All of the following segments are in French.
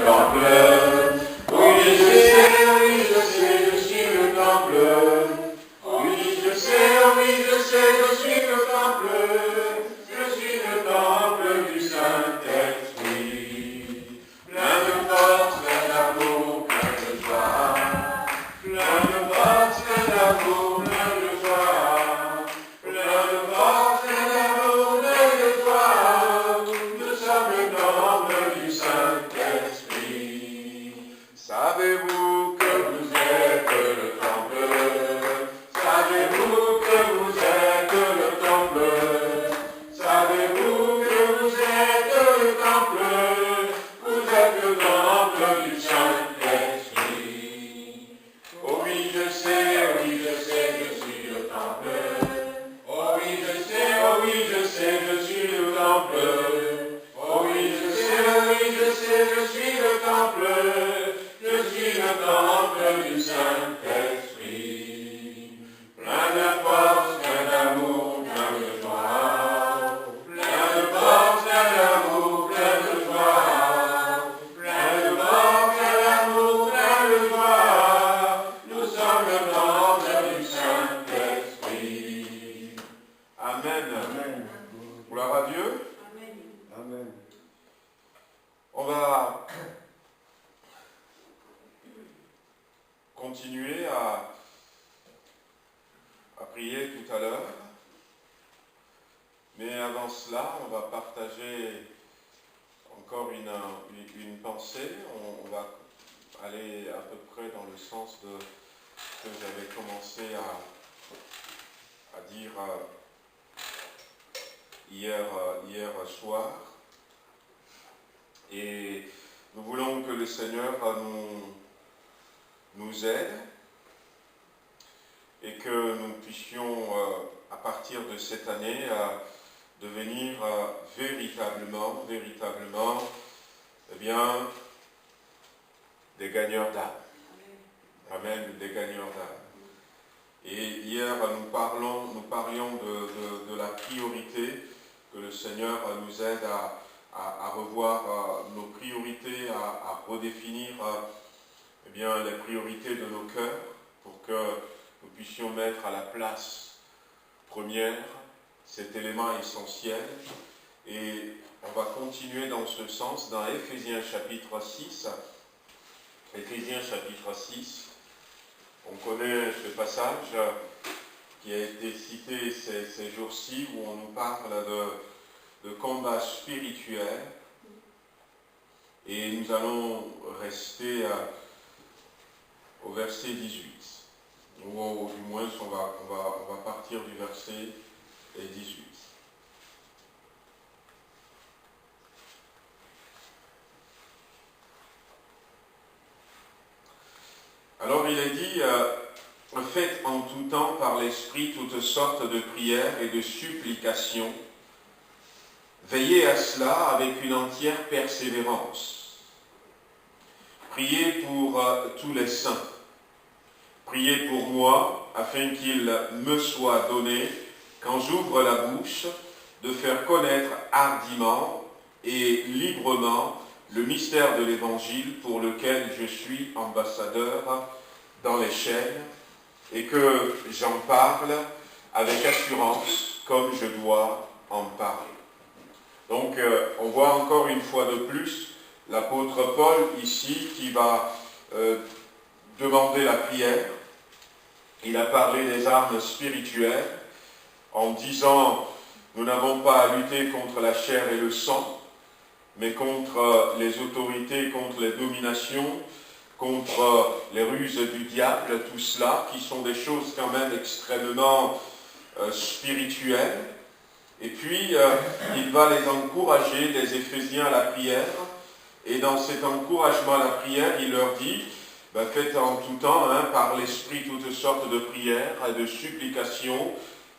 temple. Oui, je suis le temple. Oui, je sais, je suis le temple. Je suis le temple du Saint-Esprit. Plein de force, plein d'amour, plein de joie. Plein de force, plein d'amour, plein de joie. Plein de force, plein d'amour, plein de joie. Nous sommes le temple du Saint-Esprit. Savez-vous que vous êtes le temple? Savez-vous que vous êtes le temple? Savez-vous que vous êtes le temple? Vous êtes le temple du Saint-Esprit. Oh oui, je sais, je suis le temple. Oh oui, je sais, je suis le temple. Oh oui, je suis le temple. Je suis le temple du Saint-Esprit. Plein de force, plein d'amour, plein de joie. Plein de force, plein d'amour, plein de joie. Plein de force, plein d'amour, plein de joie. Nous sommes le temple du Saint-Esprit. Amen. Amen. Gloire à Dieu. Amen. On va continuer à prier tout à l'heure. Mais avant cela, on va partager encore une pensée. On va aller à peu près dans le sens de ce que j'avais commencé à dire hier soir. Et nous voulons que le Seigneur nous aide et que nous puissions, à partir de cette année, devenir véritablement, eh bien, des gagneurs d'âme. Amen, des gagneurs d'âme. Et hier, nous parlions de la priorité, que le Seigneur nous aide à revoir nos priorités, à redéfinir eh bien, les priorités de nos cœurs, pour que nous puissions mettre à la place première cet élément essentiel. Et on va continuer dans ce sens dans Éphésiens chapitre 6. Éphésiens chapitre 6. On connaît ce passage qui a été cité ces jours-ci, où on nous parle de combat spirituel. Et nous allons rester au verset 18. Ou du moins, on va partir du verset 18. Alors il est dit, faites en tout temps par l'Esprit toutes sortes de prières et de supplications. Veillez à cela avec une entière persévérance. Priez pour tous les saints. Priez pour moi, afin qu'il me soit donné, quand j'ouvre la bouche, de faire connaître hardiment et librement le mystère de l'Évangile pour lequel je suis ambassadeur dans les chaînes, et que j'en parle avec assurance comme je dois en parler. Donc on voit encore une fois de plus l'apôtre Paul ici qui va demander la prière. Il a parlé des armes spirituelles en disant nous n'avons pas à lutter contre la chair et le sang, mais contre les autorités, contre les dominations, contre les ruses du diable, tout cela qui sont des choses quand même extrêmement spirituelles. Et puis il va les encourager, les Éphésiens, à la prière. Et dans cet encouragement à la prière, il leur dit faites en tout temps, par l'Esprit, toutes sortes de prières et de supplications,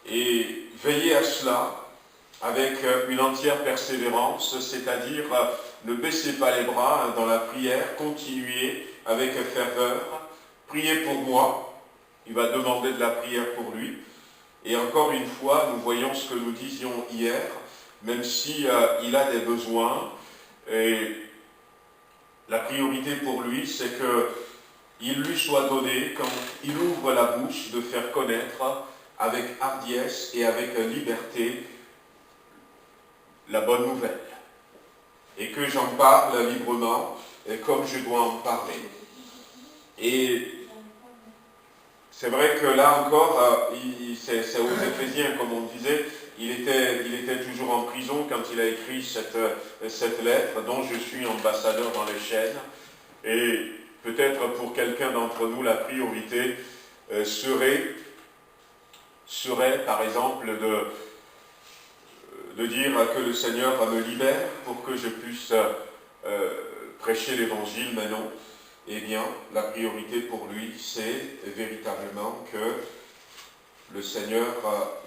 et veillez à cela avec une entière persévérance, c'est-à-dire ne baissez pas les bras dans la prière, continuez avec ferveur, priez pour moi. Il va demander de la prière pour lui. Et encore une fois, nous voyons ce que nous disions hier, même si il a des besoins, et La priorité pour lui, c'est qu'il lui soit donné, quand il ouvre la bouche, de faire connaître avec hardiesse et avec liberté la bonne nouvelle. Et que j'en parle librement, comme je dois en parler. Et c'est vrai que là encore, c'est aux Éphésiens, comme on disait, il était toujours en prison quand il a écrit cette lettre, dont je suis ambassadeur dans les chaînes. Et peut-être pour quelqu'un d'entre nous, la priorité serait, par exemple, de dire que le Seigneur me libère pour que je puisse prêcher l'Évangile, mais non. Eh bien, la priorité pour lui, c'est véritablement que le Seigneur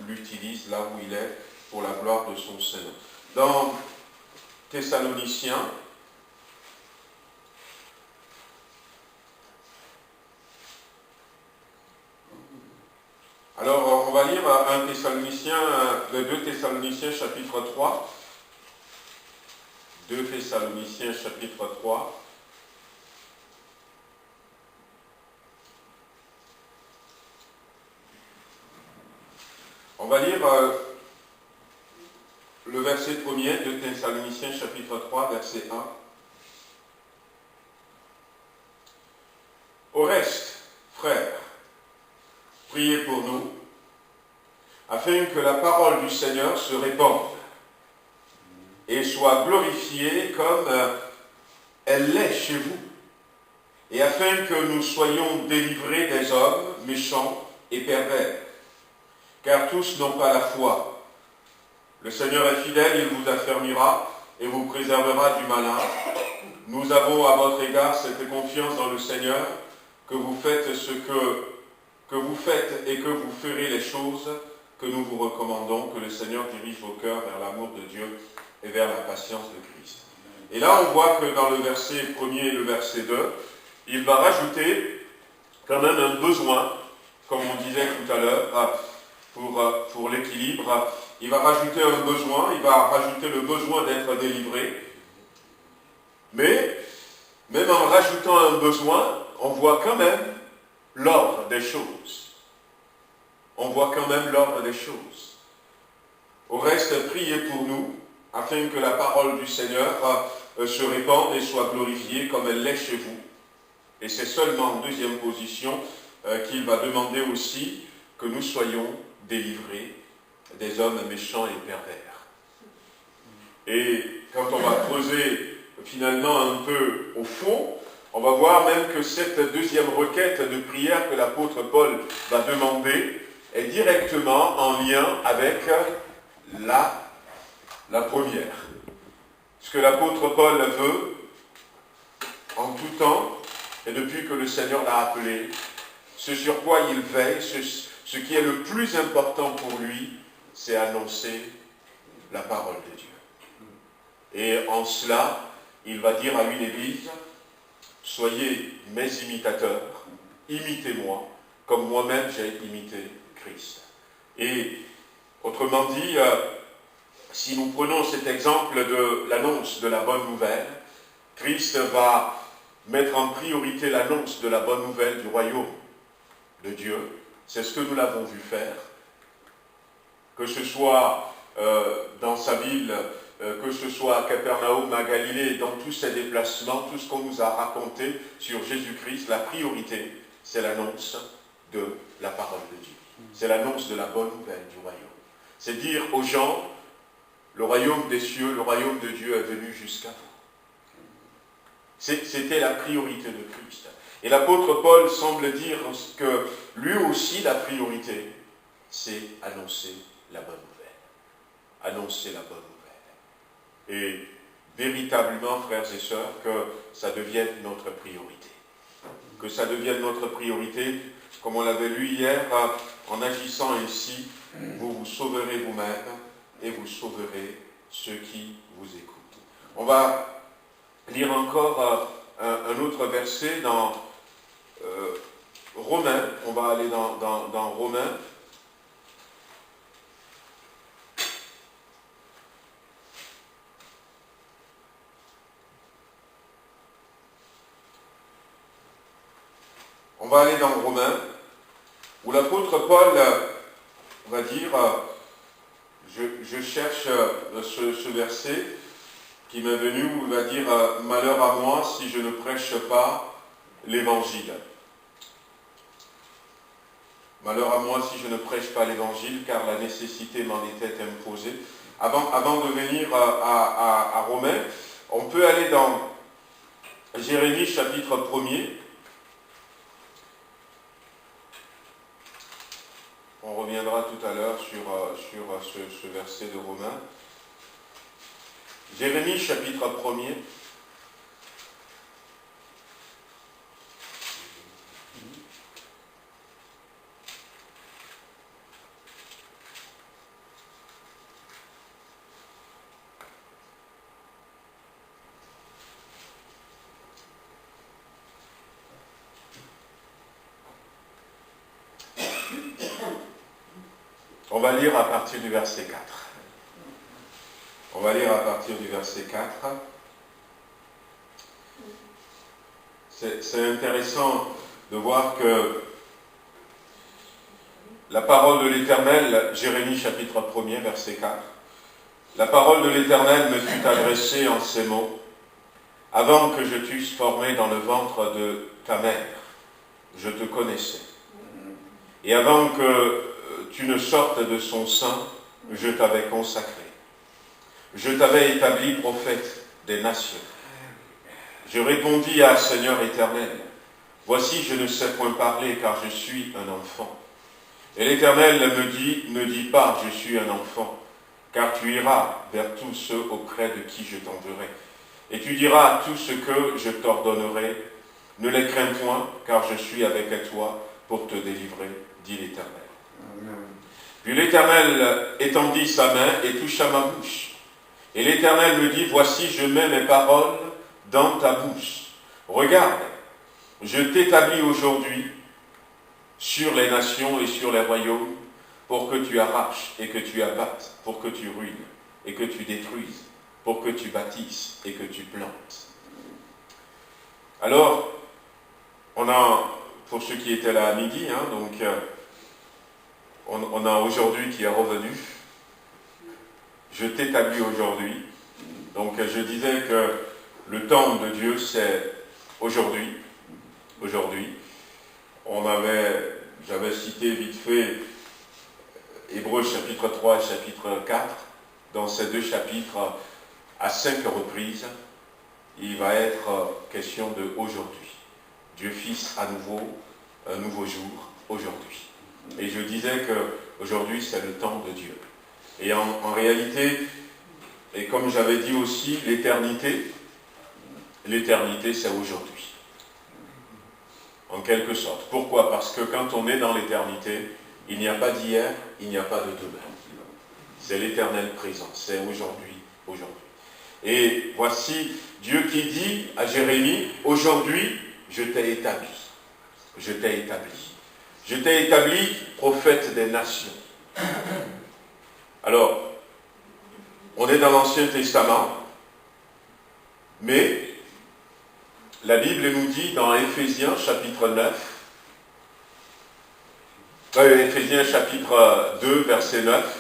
l'utilise là où il est pour la gloire de son Seigneur. Dans Thessaloniciens, alors on va lire 2 Thessaloniciens chapitre 3. 2 Thessaloniciens chapitre 3. On va lire le verset premier de Thessaloniciens chapitre 3, verset 1. Au reste, frères, priez pour nous, afin que la parole du Seigneur se répande et soit glorifiée comme elle l'est chez vous, et afin que nous soyons délivrés des hommes méchants et pervers. Car tous n'ont pas la foi. Le Seigneur est fidèle, il vous affermira et vous préservera du malin. Nous avons à votre égard cette confiance dans le Seigneur, que vous faites ce que vous faites et que vous ferez les choses que nous vous recommandons, que le Seigneur dirige vos cœurs vers l'amour de Dieu et vers la patience de Christ. Et là, on voit que dans le verset 1er et le verset 2, il va rajouter quand même un besoin, comme on disait tout à l'heure, pour l'équilibre. Il va rajouter un besoin, il va rajouter le besoin d'être délivré. Mais, même en rajoutant un besoin, on voit quand même l'ordre des choses. On voit quand même l'ordre des choses. Au reste, priez pour nous, afin que la parole du Seigneur se répande et soit glorifiée comme elle l'est chez vous. Et c'est seulement en deuxième position qu'il va demander aussi que nous soyons délivrés des hommes méchants et pervers. Et quand on va creuser finalement un peu au fond, on va voir même que cette deuxième requête de prière que l'apôtre Paul va demander est directement en lien avec la première. Ce que l'apôtre Paul veut en tout temps, et depuis que le Seigneur l'a appelé, ce sur quoi il veille, ce qui est le plus important pour lui, c'est annoncer la parole de Dieu. Et en cela, il va dire à une église, soyez mes imitateurs, imitez-moi, comme moi-même j'ai imité Christ. Et autrement dit, si nous prenons cet exemple de l'annonce de la bonne nouvelle, Christ va mettre en priorité l'annonce de la bonne nouvelle du royaume de Dieu. C'est ce que nous l'avons vu faire. Que ce soit dans sa ville, que ce soit à Capernaum, à Galilée, dans tous ses déplacements, tout ce qu'on nous a raconté sur Jésus-Christ, la priorité, c'est l'annonce de la parole de Dieu. C'est l'annonce de la bonne nouvelle du royaume. C'est dire aux gens, le royaume des cieux, le royaume de Dieu est venu jusqu'à vous. C'était la priorité de Christ. Et l'apôtre Paul semble dire que lui aussi, la priorité, c'est annoncer la bonne nouvelle. Annoncer la bonne nouvelle. Et véritablement, frères et sœurs, que ça devienne notre priorité. Que ça devienne notre priorité, comme on l'avait lu hier, en agissant ainsi, vous vous sauverez vous-même et vous sauverez ceux qui vous écoutent. On va lire encore un autre verset dans Romains. On va aller dans Romains. va aller dans Romains, où l'apôtre Paul va dire, je cherche ce verset qui m'est venu, où il va dire « Malheur à moi si je ne prêche pas l'Évangile ». Malheur à moi si je ne prêche pas l'Évangile, car la nécessité m'en était imposée. Avant de venir à Romains, on peut aller dans Jérémie chapitre 1er. On reviendra tout à l'heure sur ce verset de Romains. Jérémie chapitre 1er. On va lire à partir du verset 4. On va lire à partir du verset 4. C'est intéressant de voir que la parole de l'Éternel, Jérémie chapitre 1er, verset 4, la parole de l'Éternel me fut adressée en ces mots: avant que je t'eusse formé dans le ventre de ta mère, je te connaissais. Et avant que tu ne sortes de son sein, je t'avais consacré. Je t'avais établi prophète des nations. Je répondis à Seigneur éternel, voici je ne sais point parler car je suis un enfant. Et l'Éternel me dit, ne dis pas je suis un enfant, car tu iras vers tous ceux auprès de qui je t'enverrai. Et tu diras à tout ce que je t'ordonnerai, ne les crains point, car je suis avec toi pour te délivrer, dit l'Éternel. Puis l'Éternel étendit sa main et toucha ma bouche. Et l'Éternel me dit, voici je mets mes paroles dans ta bouche. Regarde, je t'établis aujourd'hui sur les nations et sur les royaumes, pour que tu arraches et que tu abattes, pour que tu ruines et que tu détruises, pour que tu bâtisses et que tu plantes. Alors, on a, pour ceux qui étaient là à midi, on a aujourd'hui qui est revenu. Je t'établis aujourd'hui. Donc je disais que le temps de Dieu c'est aujourd'hui. Aujourd'hui. J'avais cité vite fait Hébreux chapitre 3 et chapitre 4. Dans ces deux chapitres, à 5 reprises, il va être question de aujourd'hui. Dieu Fils à nouveau, un nouveau jour, aujourd'hui. Et je disais que aujourd'hui c'est le temps de Dieu. Et en réalité, et comme j'avais dit aussi, l'éternité c'est aujourd'hui. En quelque sorte. Pourquoi? Parce que quand on est dans l'éternité, il n'y a pas d'hier, il n'y a pas de demain. C'est l'éternel présent, c'est aujourd'hui, aujourd'hui. Et voici Dieu qui dit à Jérémie, aujourd'hui je t'ai établi. Je t'ai établi. Je t'ai établi prophète des nations. Alors, on est dans l'Ancien Testament, mais la Bible nous dit dans Éphésiens chapitre 9, Éphésiens chapitre 2, verset 9,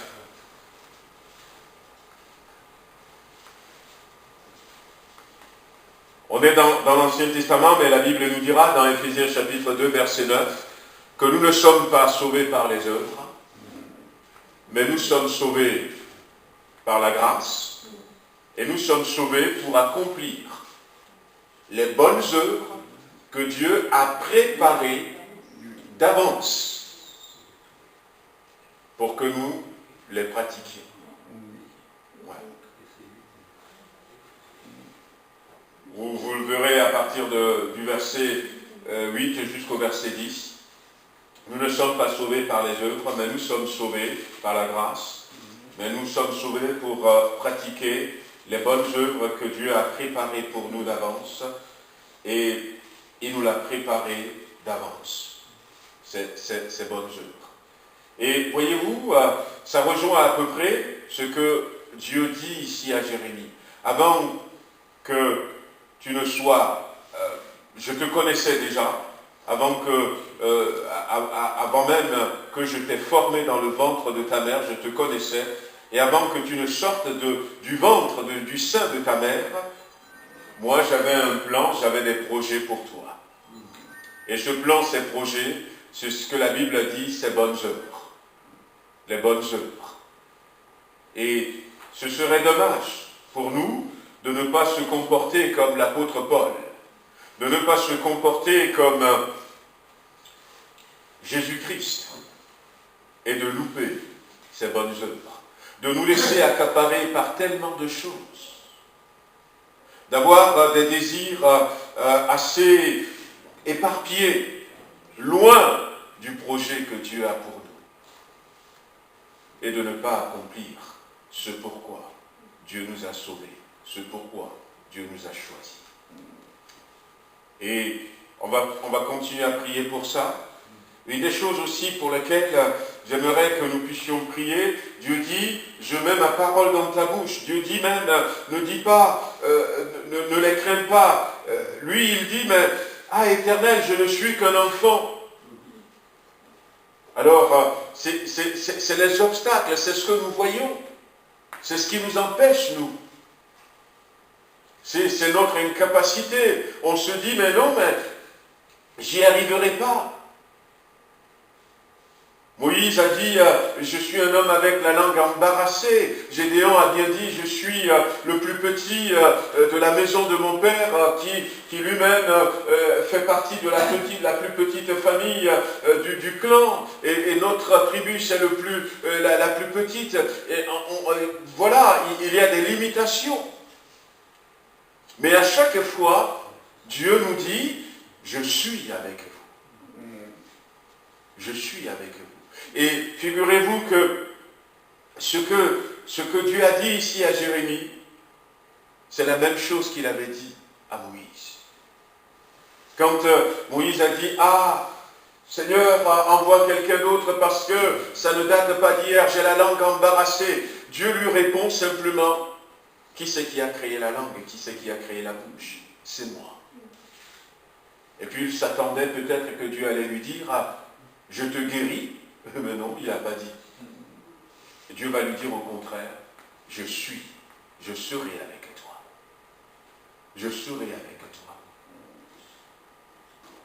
on est dans l'Ancien Testament, mais la Bible nous dira dans Éphésiens chapitre 2, verset 9, que nous ne sommes pas sauvés par les œuvres, mais nous sommes sauvés par la grâce, et nous sommes sauvés pour accomplir les bonnes œuvres que Dieu a préparées d'avance pour que nous les pratiquions. Ouais. Vous le verrez à partir du verset 8 jusqu'au verset 10. Nous ne sommes pas sauvés par les œuvres, mais nous sommes sauvés par la grâce. Mais nous sommes sauvés pour pratiquer les bonnes œuvres que Dieu a préparées pour nous d'avance. Et il nous l'a préparé d'avance, ces bonnes œuvres. Et voyez-vous, ça rejoint à peu près ce que Dieu dit ici à Jérémie. Avant que tu ne sois... je te connaissais déjà, Avant même que je t'ai formé dans le ventre de ta mère, je te connaissais. Et avant que tu ne sortes du ventre, du sein de ta mère, moi j'avais un plan, j'avais des projets pour toi. Et ce plan, ces projets, c'est ce que la Bible dit, c'est bonnes œuvres. Les bonnes œuvres. Et ce serait dommage pour nous de ne pas se comporter comme l'apôtre Paul, de ne pas se comporter comme Jésus-Christ et de louper ces bonnes œuvres, de nous laisser accaparer par tellement de choses, d'avoir des désirs assez éparpillés, loin du projet que Dieu a pour nous, et de ne pas accomplir ce pourquoi Dieu nous a sauvés, ce pourquoi Dieu nous a choisis. Et on va continuer à prier pour ça. Il y a des choses aussi pour lesquelles j'aimerais que nous puissions prier. Dieu dit, je mets ma parole dans ta bouche. Dieu dit même, ne dis pas, ne les crains pas. Lui, il dit, mais, Éternel, je ne suis qu'un enfant. Alors, c'est les obstacles, c'est ce que nous voyons. C'est ce qui nous empêche, nous. C'est notre incapacité. On se dit, mais non, mais j'y arriverai pas. Moïse a dit, je suis un homme avec la langue embarrassée. Gédéon a bien dit, je suis le plus petit de la maison de mon père, qui lui-même fait partie de la plus petite famille du clan. Et notre tribu, c'est la plus petite. Et voilà, il y a des limitations. Mais à chaque fois, Dieu nous dit, je suis avec vous. Je suis avec vous. Et figurez-vous que ce que Dieu a dit ici à Jérémie, c'est la même chose qu'il avait dit à Moïse. Quand Moïse a dit, Seigneur, envoie quelqu'un d'autre parce que ça ne date pas d'hier, j'ai la langue embarrassée. Dieu lui répond simplement, qui c'est qui a créé la langue et qui c'est qui a créé la bouche? C'est moi. Et puis il s'attendait peut-être que Dieu allait lui dire, je te guéris. Mais non, il n'a pas dit. Et Dieu va lui dire au contraire, je serai avec toi. Je serai avec toi.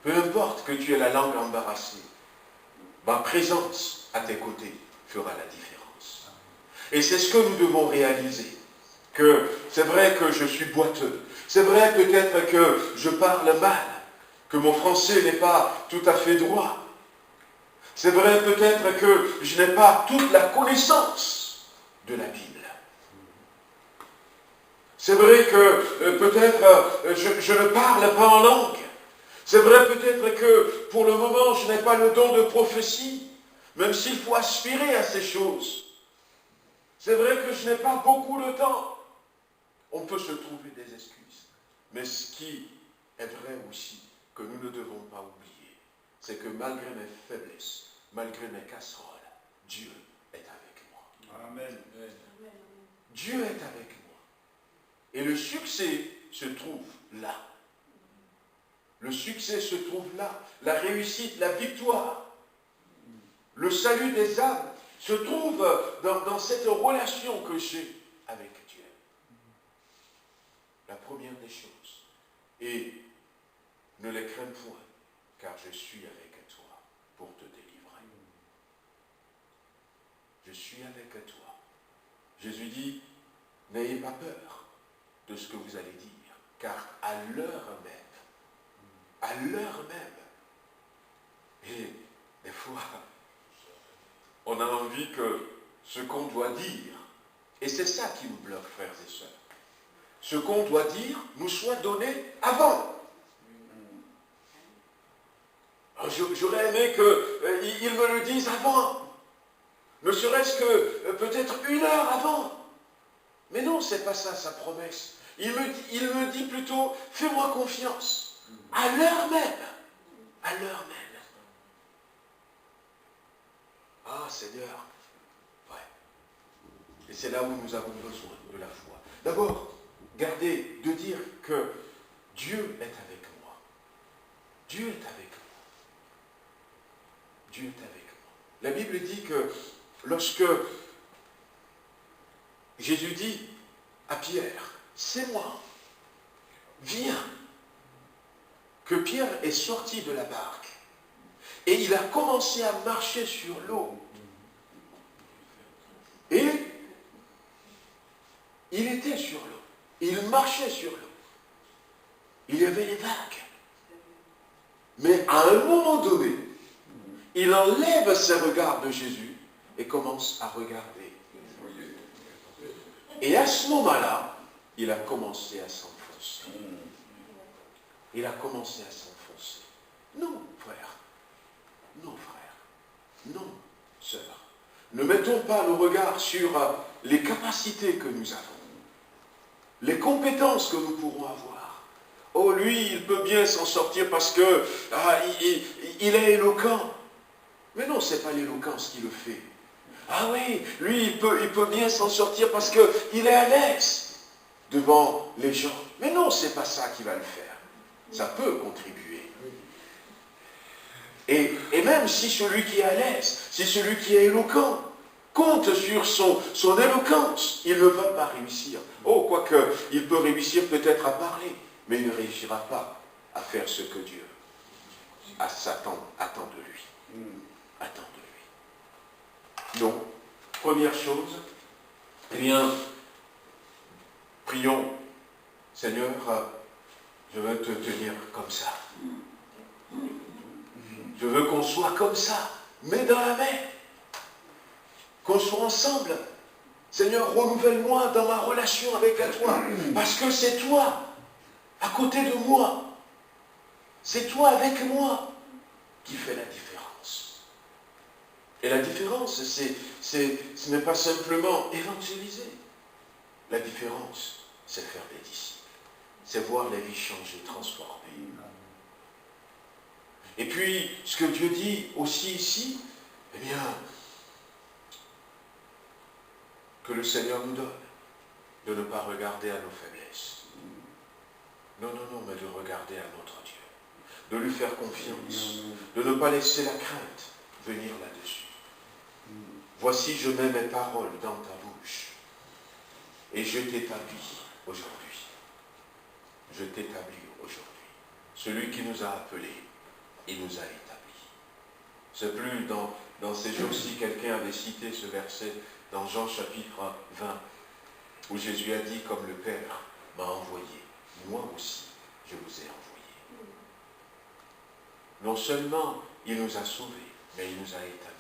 Peu importe que tu aies la langue embarrassée, ma présence à tes côtés fera la différence. Et c'est ce que nous devons réaliser. Que c'est vrai que je suis boiteux. C'est vrai peut-être que je parle mal, que mon français n'est pas tout à fait droit. C'est vrai peut-être que je n'ai pas toute la connaissance de la Bible. C'est vrai que peut-être je ne parle pas en langue. C'est vrai peut-être que pour le moment je n'ai pas le don de prophétie, même s'il faut aspirer à ces choses. C'est vrai que je n'ai pas beaucoup de temps. On peut se trouver des excuses. Mais ce qui est vrai aussi, que nous ne devons pas oublier, c'est que malgré mes faiblesses, malgré mes casseroles, Dieu est avec moi. Amen. Dieu est avec moi. Et le succès se trouve là. Le succès se trouve là. La réussite, la victoire, le salut des âmes se trouve dans cette relation que j'ai avec Dieu. La première des choses. Et ne les crains point, car je suis avec toi pour te délivrer. Je suis avec toi. Jésus dit, n'ayez pas peur de ce que vous allez dire, car à l'heure même, et des fois, on a envie que ce qu'on doit dire, et c'est ça qui nous bloque, frères et sœurs, ce qu'on doit dire nous soit donné avant. J'aurais aimé qu'ils me le disent avant. Ne serait-ce que peut-être 1 heure avant. Mais non, c'est pas ça sa promesse. Il me dit plutôt, fais-moi confiance. À l'heure même. À l'heure même. Ah Seigneur. Ouais. Et c'est là où nous avons besoin de la foi. D'abord, gardez de dire que Dieu est avec moi. Dieu est avec moi. Dieu est avec moi. La Bible dit que lorsque Jésus dit à Pierre, c'est moi, viens, que Pierre est sorti de la barque et il a commencé à marcher sur l'eau. Et il était sur l'eau, il marchait sur l'eau. Il y avait les vagues. Mais à un moment donné, il enlève ses regards de Jésus et commence à regarder. Et à ce moment-là, il a commencé à s'enfoncer. Il a commencé à s'enfoncer. Non, frère. Non, frère. Non, sœur. Ne mettons pas le regard sur les capacités que nous avons, les compétences que nous pourrons avoir. Oh, lui, il peut bien s'en sortir parce que il est éloquent. Mais non, ce n'est pas l'éloquence qui le fait. Ah oui, lui, il peut bien s'en sortir parce qu'il est à l'aise devant les gens. Mais non, ce n'est pas ça qui va le faire. Ça peut contribuer. Et même si celui qui est à l'aise, si celui qui est éloquent, compte sur son éloquence, il ne va pas réussir. Oh, quoique, il peut réussir peut-être à parler, mais il ne réussira pas à faire ce que Dieu attend de lui. Attend de lui. Donc, première chose, eh bien, prions, Seigneur, je veux te tenir comme ça. Je veux qu'on soit comme ça, main dans la main. Qu'on soit ensemble. Seigneur, renouvelle-moi dans ma relation avec toi. Parce que c'est toi, à côté de moi. C'est toi avec moi qui fait la différence. Et la différence, ce n'est pas simplement évangéliser. La différence, c'est faire des disciples. C'est voir la vie changer, transformer. Et puis, ce que Dieu dit aussi ici, eh bien, que le Seigneur nous donne, de ne pas regarder à nos faiblesses. Non, mais de regarder à notre Dieu. De lui faire confiance. De ne pas laisser la crainte venir là-dessus. Voici, je mets mes paroles dans ta bouche. Et je t'établis aujourd'hui. Je t'établis aujourd'hui. Celui qui nous a appelés, il nous a établis. C'est plus dans ces jours-ci, quelqu'un avait cité ce verset dans Jean chapitre 20, où Jésus a dit, comme le Père m'a envoyé, moi aussi, je vous ai envoyé. Non seulement il nous a sauvés, mais il nous a établis.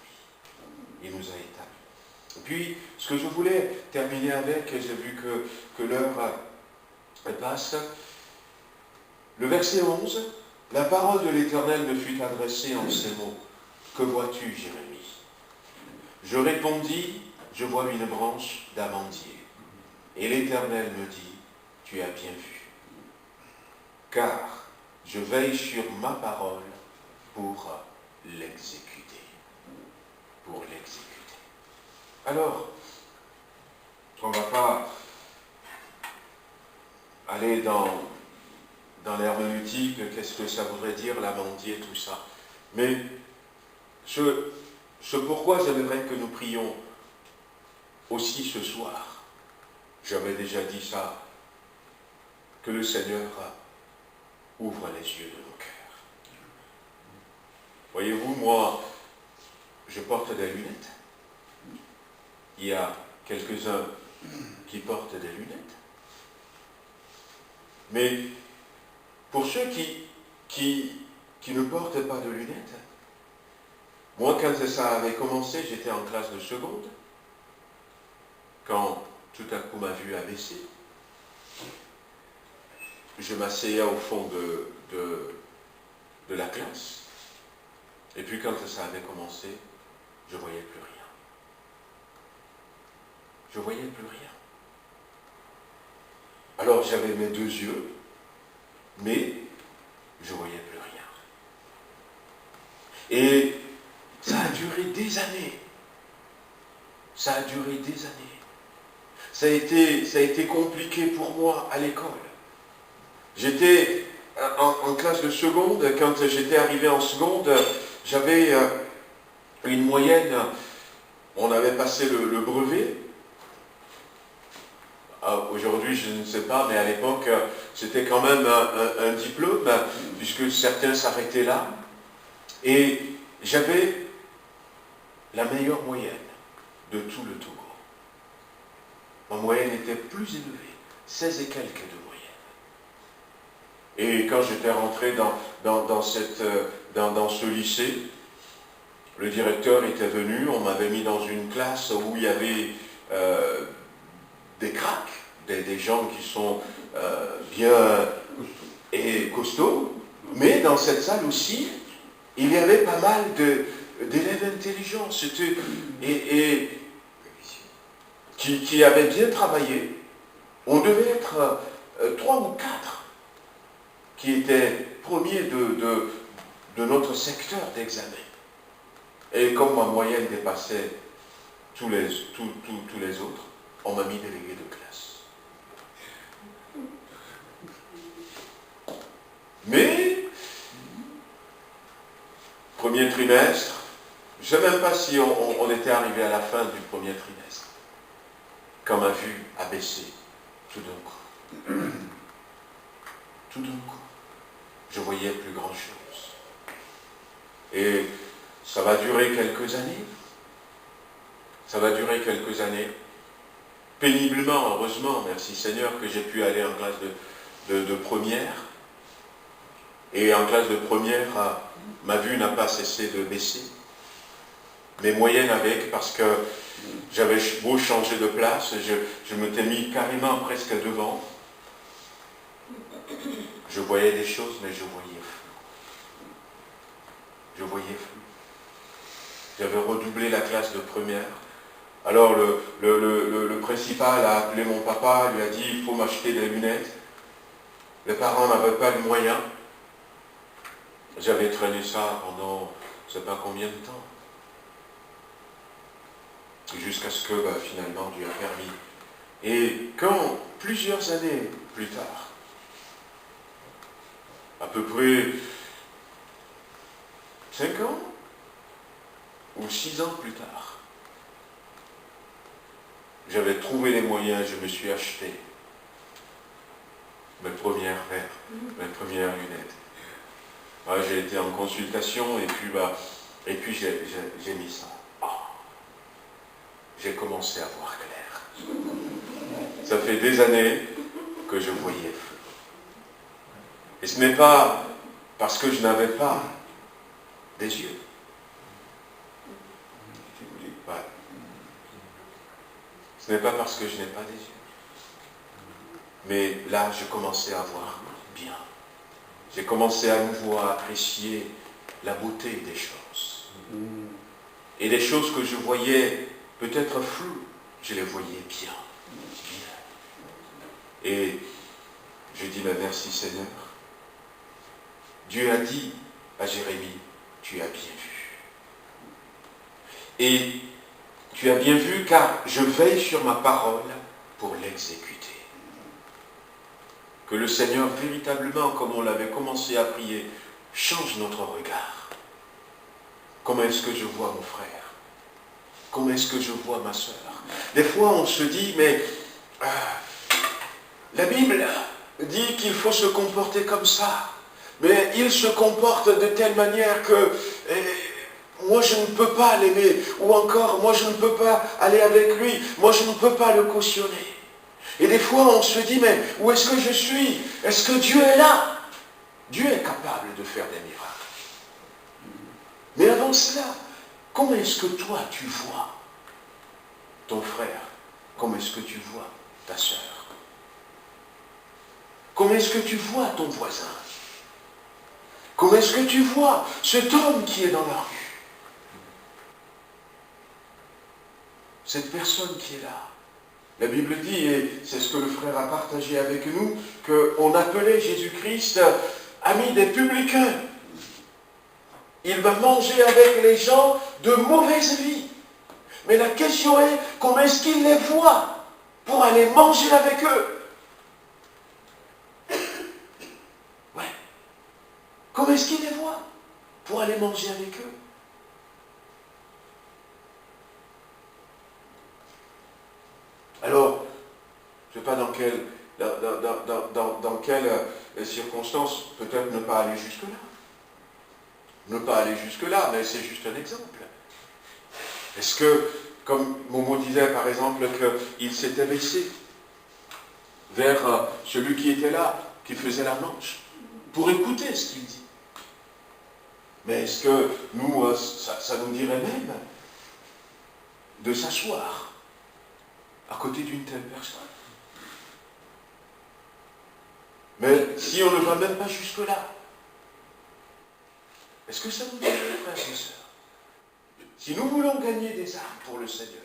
Il nous a établis. Et puis, ce que je voulais terminer avec, j'ai vu que l'heure passe, le verset 11, la parole de l'Éternel me fut adressée en ces mots. Que vois-tu, Jérémie? Je répondis, je vois une branche d'amandier. Et l'Éternel me dit, tu as bien vu. Car je veille sur ma parole pour l'exécuter. Pour l'exécuter. Alors, on ne va pas aller dans l'herméneutique, qu'est-ce que ça voudrait dire, l'amandier, tout ça. Mais ce pourquoi j'aimerais que nous prions aussi ce soir, j'avais déjà dit ça, que le Seigneur ouvre les yeux de nos cœurs. Voyez-vous, moi, je porte des lunettes. Il y a quelques-uns qui portent des lunettes. Mais pour ceux qui ne portent pas de lunettes, moi, quand ça avait commencé, j'étais en classe de seconde. Quand tout à coup ma vue a baissé, je m'asseyais au fond de la classe. Et puis quand ça avait commencé, je ne voyais plus rien. Je ne voyais plus rien. Alors j'avais mes deux yeux, mais je ne voyais plus rien. Et ça a duré des années. Ça a duré des années. Ça a été compliqué pour moi à l'école. J'étais en classe de seconde. Quand j'étais arrivé en seconde, j'avais une moyenne, on avait passé le brevet. Aujourd'hui, je ne sais pas, mais à l'époque, c'était quand même un diplôme, puisque certains s'arrêtaient là. Et j'avais la meilleure moyenne de tout le Togo. Ma moyenne était plus élevée, 16 et quelques de moyenne. Et quand j'étais rentré dans ce lycée, le directeur était venu, on m'avait mis dans une classe où il y avait des cracks, des gens qui sont bien et costauds, mais dans cette salle aussi, il y avait pas mal d'élèves intelligents et qui avaient bien travaillé. On devait être 3 ou 4 qui étaient premiers de notre secteur d'examen. Et comme ma moyenne dépassait tous les autres, on m'a mis délégué de classe. Mais, premier trimestre, je ne sais même pas si on était arrivé à la fin du premier trimestre, quand ma vue a baissé tout d'un coup. Tout d'un coup, je voyais plus grand-chose. Et ça va durer quelques années. Ça va durer quelques années. Péniblement, heureusement, merci Seigneur, que j'ai pu aller en classe de première. Et en classe de première, ma vue n'a pas cessé de baisser. Mes moyennes avec, parce que j'avais beau changer de place, je m'étais mis carrément presque devant. Je voyais des choses, mais je voyais flou. Je voyais flou. J'avais redoublé la classe de première. Alors le principal a appelé mon papa, lui a dit il faut m'acheter des lunettes. Les parents n'avaient pas les moyens. J'avais traîné ça pendant je ne sais pas combien de temps. Jusqu'à ce que finalement Dieu a permis. Et quand, plusieurs années plus tard, à peu près 5 ans ou 6 ans plus tard, j'avais trouvé les moyens, je me suis acheté mes premières verres, mes premières lunettes. J'ai été en consultation et puis j'ai mis ça. J'ai commencé à voir clair. Ça fait des années que je voyais flou. Et ce n'est pas parce que je n'avais pas des yeux. Ouais. Ce n'est pas parce que je n'ai pas des yeux. Mais là, je commençais à voir bien. J'ai commencé à nouveau à apprécier la beauté des choses. Et les choses que je voyais peut-être floues, je les voyais bien. Et je dis, merci Seigneur. Dieu a dit à Jérémie, tu as bien vu. Et tu as bien vu car je veille sur ma parole pour l'exécuter. Que le Seigneur, véritablement, comme on l'avait commencé à prier, change notre regard. Comment est-ce que je vois mon frère? Comment est-ce que je vois ma sœur? Des fois, on se dit, mais la Bible dit qu'il faut se comporter comme ça. Mais il se comporte de telle manière que moi, je ne peux pas l'aimer. Ou encore, moi, je ne peux pas aller avec lui. Moi, je ne peux pas le cautionner. Et des fois, on se dit, mais où est-ce que je suis? Est-ce que Dieu est là? Dieu est capable de faire des miracles. Mais avant cela, comment est-ce que toi, tu vois ton frère? Comment est-ce que tu vois ta sœur? Comment est-ce que tu vois ton voisin? Comment est-ce que tu vois cet homme qui est dans la rue? Cette personne qui est là. La Bible dit, et c'est ce que le frère a partagé avec nous, qu'on appelait Jésus-Christ ami des publicains. Il va manger avec les gens de mauvaise vie. Mais la question est, comment est-ce qu'il les voit pour aller manger avec eux? Ouais. Comment est-ce qu'il les voit pour aller manger avec eux? Alors, je ne sais pas dans quelles circonstances, peut-être ne pas aller jusque-là. Ne pas aller jusque-là, mais c'est juste un exemple. Est-ce que, comme Momo disait par exemple, qu'il s'était baissé vers celui qui était là, qui faisait la manche, pour écouter ce qu'il dit. Mais est-ce que nous, ça nous dirait même de s'asseoir à côté d'une telle personne? Mais si on ne va même pas jusque-là, est-ce que ça nous dirait, frères et sœurs? Si nous voulons gagner des âmes pour le Seigneur,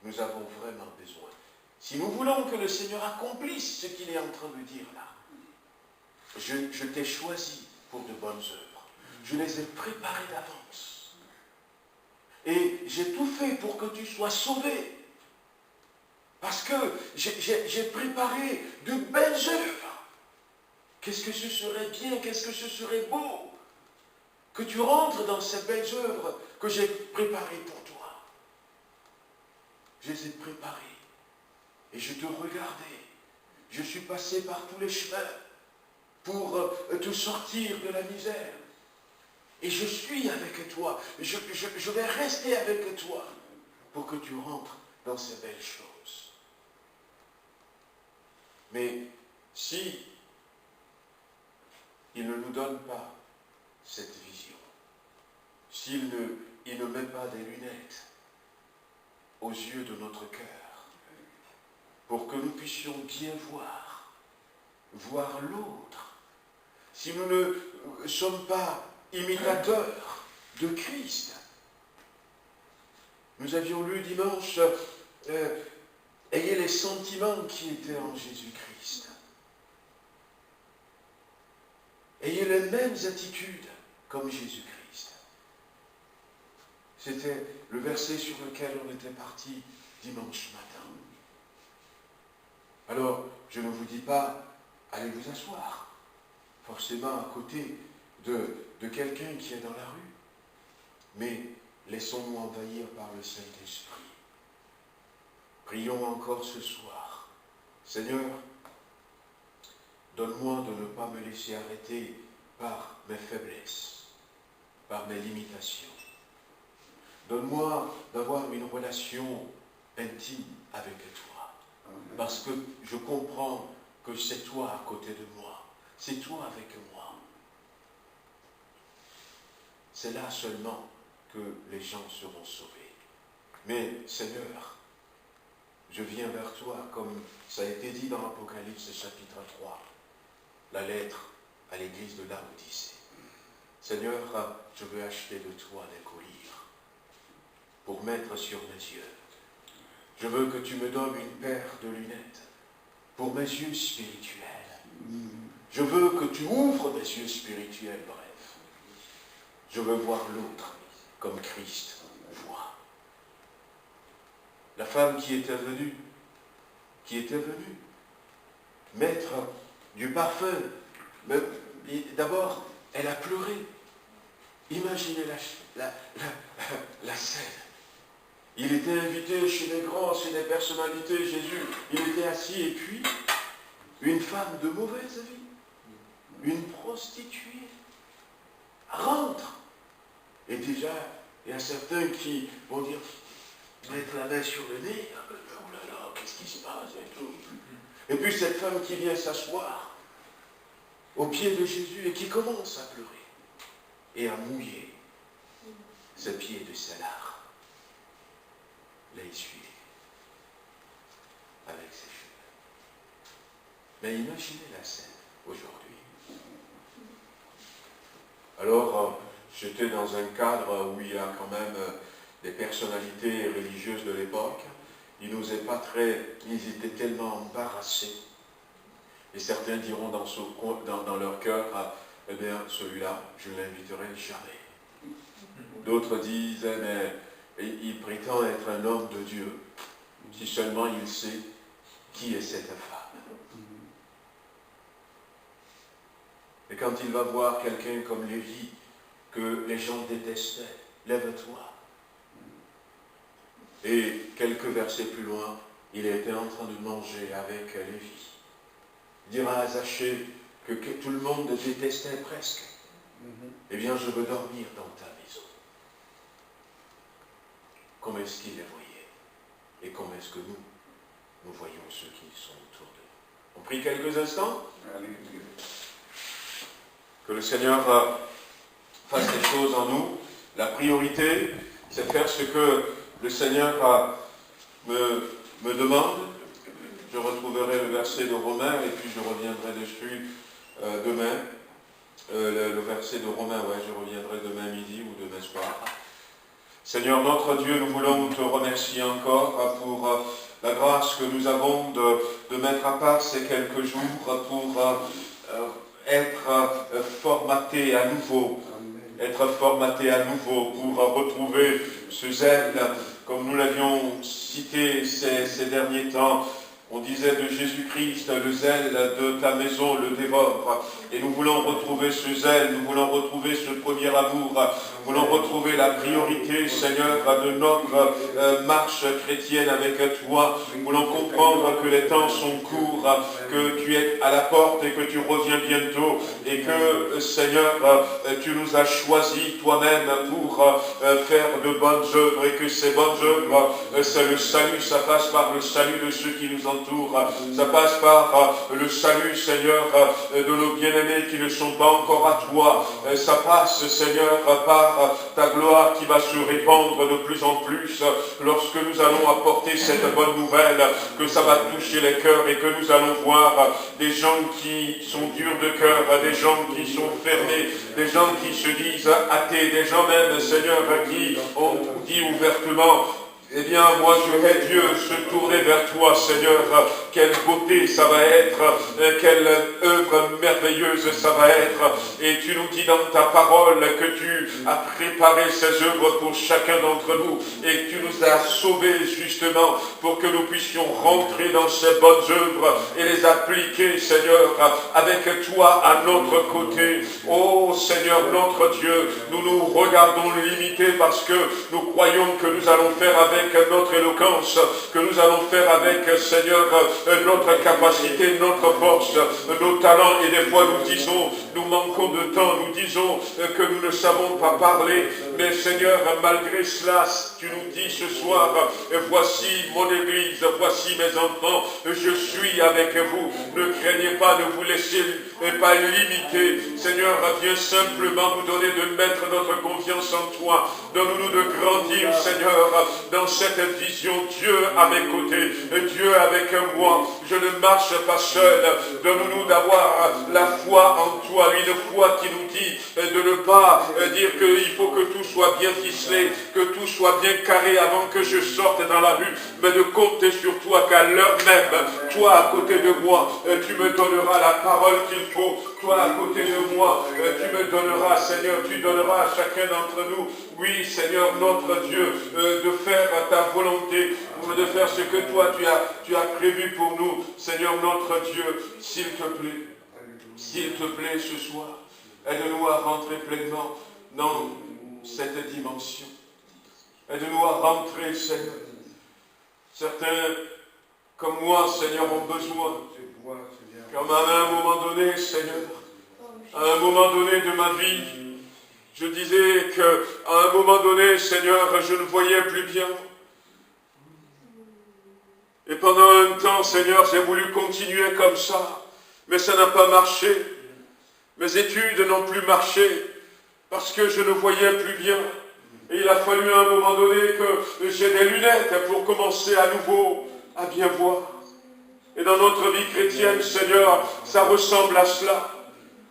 nous avons vraiment besoin. Si nous voulons que le Seigneur accomplisse ce qu'il est en train de dire là, je t'ai choisi pour de bonnes œuvres. Je les ai préparées d'avance. Et j'ai tout fait pour que tu sois sauvé. Parce que j'ai préparé de belles œuvres. Qu'est-ce que ce serait bien, qu'est-ce que ce serait beau que tu rentres dans ces belles œuvres que j'ai préparées pour toi. Je les ai préparées. Et je te regardais. Je suis passé par tous les chemins pour te sortir de la misère. Et je suis avec toi. Je vais rester avec toi pour que tu rentres dans ces belles choses. Mais si il ne nous donne pas cette vision, s'il ne met pas des lunettes aux yeux de notre cœur, pour que nous puissions bien voir l'autre, si nous ne sommes pas imitateurs de Christ. Nous avions lu dimanche, ayez les sentiments qui étaient en Jésus-Christ. Ayez les mêmes attitudes comme Jésus-Christ. C'était le verset sur lequel on était parti dimanche matin. Alors, je ne vous dis pas, allez vous asseoir, forcément à côté de quelqu'un qui est dans la rue, mais laissons-nous envahir par le Saint-Esprit. Prions encore ce soir. Seigneur, donne-moi de ne pas me laisser arrêter par mes faiblesses, par mes limitations. Donne-moi d'avoir une relation intime avec toi. Parce que je comprends que c'est toi à côté de moi. C'est toi avec moi. C'est là seulement que les gens seront sauvés. Mais Seigneur, je viens vers toi, comme ça a été dit dans l'Apocalypse chapitre 3, la lettre à l'église de Laodicée. Seigneur, je veux acheter de toi des colliers pour mettre sur mes yeux. Je veux que tu me donnes une paire de lunettes pour mes yeux spirituels. Je veux que tu ouvres mes yeux spirituels, bref. Je veux voir l'autre comme Christ voit. La femme qui était venue mettre du parfum, mais d'abord, elle a pleuré. Imaginez la scène. Il était invité chez les grands, chez les personnalités, Jésus. Il était assis et puis, une femme de mauvaise vie, une prostituée, rentre. Et déjà, il y a certains qui vont dire, mettre la main sur le nez, oh là là, qu'est-ce qui se passe et tout. Et puis cette femme qui vient s'asseoir au pied de Jésus et qui commence à pleurer et à mouiller ses pieds de ses larmes. L'a essuyé avec ses cheveux. Mais imaginez la scène aujourd'hui. Alors, j'étais dans un cadre où il y a quand même des personnalités religieuses de l'époque. Ils étaient tellement embarrassés. Et certains diront dans leur cœur, eh bien, celui-là, je ne l'inviterai jamais. D'autres disent, mais il prétend être un homme de Dieu, si seulement il sait qui est cette femme. Et quand il va voir quelqu'un comme Lévi, que les gens détestaient, lève-toi. Et quelques versets plus loin, il était en train de manger avec Lévi. Il dira à Zachée que tout le monde détestait presque. Eh bien, je veux dormir dans ta maison. Comment est-ce qu'il les voyait? Et comment est-ce que nous voyons ceux qui sont autour de nous? On prie quelques instants. Que le Seigneur fasse des choses en nous. La priorité, c'est faire ce que le Seigneur me demande. Je retrouverai le verset de Romains et puis je reviendrai dessus demain. Le verset de Romains, je reviendrai demain midi ou demain soir. Seigneur notre Dieu, nous voulons te remercier encore pour la grâce que nous avons de mettre à part ces quelques jours pour être formatés à nouveau. Être formatés à nouveau pour retrouver ce zèle, comme nous l'avions cité ces derniers temps. On disait de Jésus-Christ, le zèle de ta maison le dévore. Et nous voulons retrouver ce zèle, nous voulons retrouver ce premier amour, nous voulons retrouver la priorité, Seigneur, de notre marche chrétienne avec toi. Nous voulons comprendre que les temps sont courts, que tu es à la porte et que tu reviens bientôt. Et que, Seigneur, tu nous as choisis toi-même pour faire de bonnes œuvres. Et que ces bonnes œuvres, c'est le salut, ça passe par le salut de ceux qui nous entourent. Ça passe par le salut, Seigneur, de nos bien-aimés qui ne sont pas encore à toi. Ça passe, Seigneur, par ta gloire qui va se répandre de plus en plus lorsque nous allons apporter cette bonne nouvelle, que ça va toucher les cœurs et que nous allons voir des gens qui sont durs de cœur, des gens qui sont fermés, des gens qui se disent athées, des gens même, Seigneur, qui ont dit ouvertement: eh bien, moi je hais Dieu, se tourner vers toi, Seigneur. Quelle beauté ça va être, quelle œuvre merveilleuse ça va être. Et tu nous dis dans ta parole que tu as préparé ces œuvres pour chacun d'entre nous et que tu nous as sauvés justement pour que nous puissions rentrer dans ces bonnes œuvres et les appliquer, Seigneur, avec toi à notre côté. Oh Seigneur notre Dieu, nous nous regardons limités parce que nous croyons que nous allons faire avec notre éloquence, que nous allons faire avec, Seigneur, notre capacité, notre force, nos talents, et des fois nous disons, nous manquons de temps, nous disons que nous ne savons pas parler, mais Seigneur, malgré cela, tu nous dis ce soir: voici mon Église, voici mes enfants, je suis avec vous, ne craignez pas, ne vous laissez pas limiter. Seigneur, viens simplement nous donner de mettre notre confiance en toi, donne-nous de grandir, Seigneur, dans cette vision. Dieu à mes côtés, Dieu avec moi, je ne marche pas seul. Donne-nous d'avoir la foi en toi, une foi qui nous dit de ne pas dire qu'il faut que tout soit bien ficelé, que tout soit bien carré avant que je sorte dans la rue, mais de compter sur toi qu'à l'heure même, toi à côté de moi, tu me donneras la parole qu'il faut. Toi à côté de moi, tu me donneras, Seigneur, tu donneras à chacun d'entre nous, oui Seigneur notre Dieu, de faire ta volonté, de faire ce que toi tu as prévu pour nous. Seigneur notre Dieu, s'il te plaît ce soir, aide-nous à rentrer pleinement dans cette dimension. Aide-nous à rentrer, Seigneur. Certains, comme moi, Seigneur, ont besoin. Comme à un moment donné, Seigneur, à un moment donné de ma vie, je disais qu'à un moment donné, Seigneur, je ne voyais plus bien. Et pendant un temps, Seigneur, j'ai voulu continuer comme ça, mais ça n'a pas marché. Mes études n'ont plus marché parce que je ne voyais plus bien. Et il a fallu à un moment donné que j'ai des lunettes pour commencer à nouveau à bien voir. Et dans notre vie chrétienne, Seigneur, ça ressemble à cela.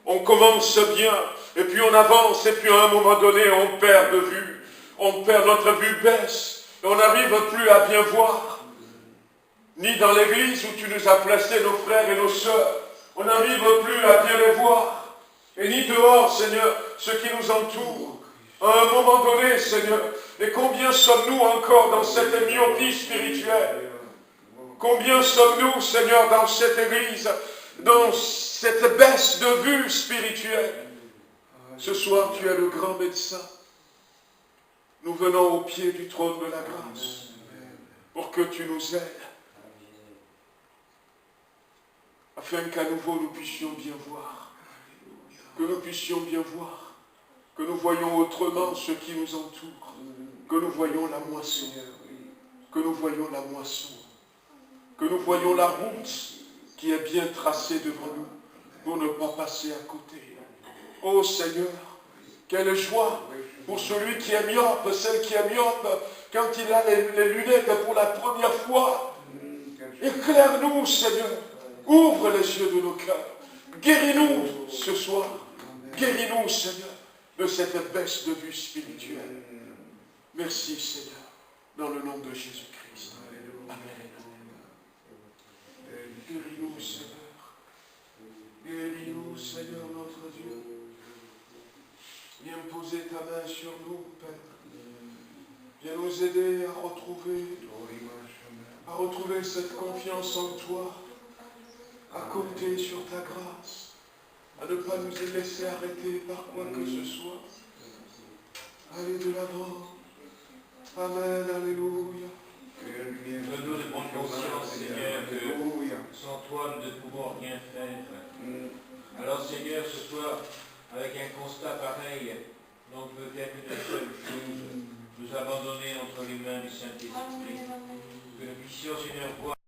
On commence bien, et puis on avance, et puis à un moment donné, on perd de vue. On perd, notre vue baisse, et on n'arrive plus à bien voir. Ni dans l'église où tu nous as placés, nos frères et nos sœurs, on n'arrive plus à bien les voir. Et ni dehors, Seigneur, ceux qui nous entourent. À un moment donné, Seigneur, et combien sommes-nous encore dans cette myopie spirituelle? Combien sommes-nous, Seigneur, dans cette église, dans cette baisse de vue spirituelle? Ce soir, tu es le grand médecin. Nous venons au pied du trône de la grâce pour que tu nous aides afin qu'à nouveau nous puissions bien voir, que nous puissions bien voir, que nous voyons autrement ce qui nous entoure, que nous voyons la moisson, que nous voyons la moisson, que nous voyons la route qui est bien tracée devant nous pour ne pas passer à côté. Ô Seigneur, quelle joie pour celui qui est myope, celle qui est myope, quand il a les lunettes pour la première fois. Éclaire-nous, Seigneur. Ouvre les yeux de nos cœurs. Guéris-nous ce soir. Guéris-nous, Seigneur, de cette baisse de vue spirituelle. Merci, Seigneur, dans le nom de Jésus-Christ. Amen. Guéris-nous, Seigneur. Guéris-nous, Seigneur, notre Dieu. Viens poser ta main sur nous, Père. Viens nous aider à retrouver cette confiance en toi, à compter sur ta grâce, à ne pas nous laisser arrêter par quoi que ce soit. Allez de l'avant. Amen, alléluia. Donne-nous de prendre conscience, Seigneur, que sans toi, nous ne pouvons rien faire. Alors, Seigneur, ce soir, avec un constat pareil, donc peut-être une seule chose, nous abandonner entre les mains du Saint-Esprit. Que nous puissions, Seigneur, voir